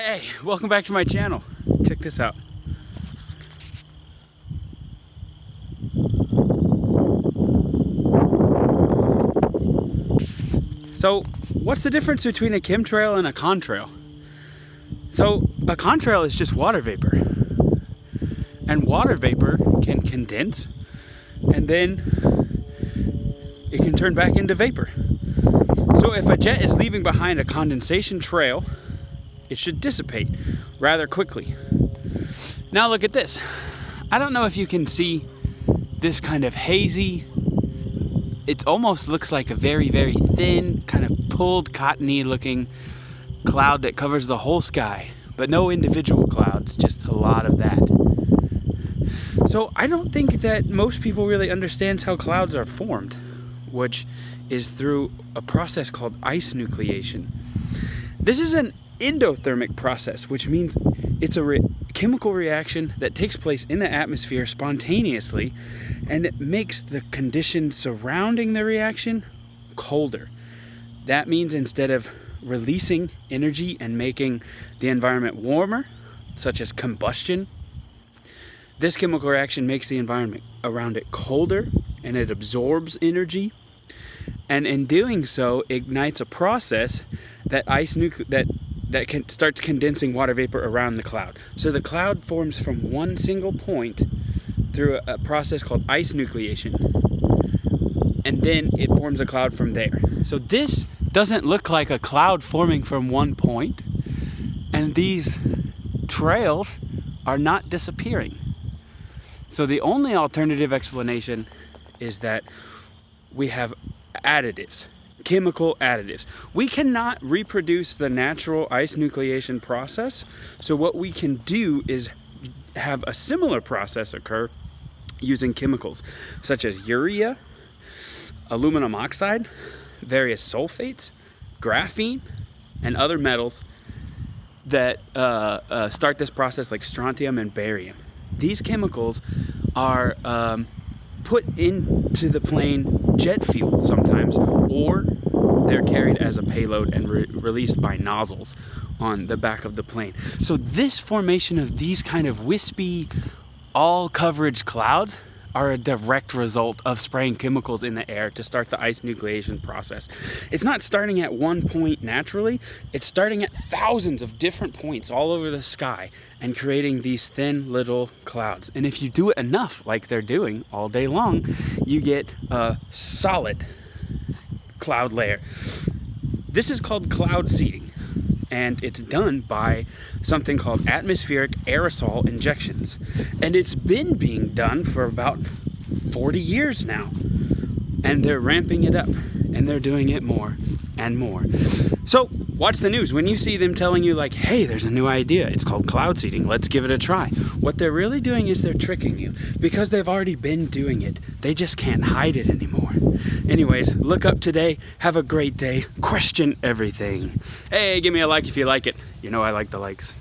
Hey, welcome back to my channel. Check this out. So, what's the difference between a chemtrail and a contrail? So, a contrail is just water vapor. And water vapor can condense and then it can turn back into vapor. So if a jet is leaving behind a condensation trail, it should dissipate rather quickly. Now look at this. I don't know if you can see this kind of hazy, it almost looks like a very, very thin, kind of pulled, cottony looking cloud that covers the whole sky, but no individual clouds, just a lot of that. So I don't think that most people really understands how clouds are formed, which is through a process called ice nucleation. This is an endothermic process, which means it's a chemical reaction that takes place in the atmosphere spontaneously, and it makes the conditions surrounding the reaction colder. That means instead of releasing energy and making the environment warmer, such as combustion, this chemical reaction makes the environment around it colder, and it absorbs energy, and in doing so ignites a process that starts condensing water vapor around the cloud. So the cloud forms from one single point through a process called ice nucleation, and then it forms a cloud from there. So this doesn't look like a cloud forming from one point, and these trails are not disappearing. So the only alternative explanation is that we have additives, chemical additives. We cannot reproduce the natural ice nucleation process, so what we can do is have a similar process occur using chemicals such as urea, aluminum oxide, various sulfates, graphene, and other metals that start this process, like strontium and barium. These chemicals are put into the plane jet fuel sometimes, or they're carried as a payload and released by nozzles on the back of the plane. So this formation of these kind of wispy, all coverage clouds are a direct result of spraying chemicals in the air to start the ice nucleation process. It's not starting at one point naturally, it's starting at thousands of different points all over the sky and creating these thin little clouds. And if you do it enough, like they're doing all day long, you get a solid cloud layer. This is called cloud seeding, and it's done by something called atmospheric aerosol injections. And it's been being done for about 40 years now. And they're ramping it up, and they're doing it more and more. So watch the news. When you see them telling you like, hey, there's a new idea, it's called cloud seeding, let's give it a try. What they're really doing is they're tricking you, because they've already been doing it. They just can't hide it anymore. Anyways, look up today, have a great day, question everything. Hey, give me a like if you like it. You know I like the likes.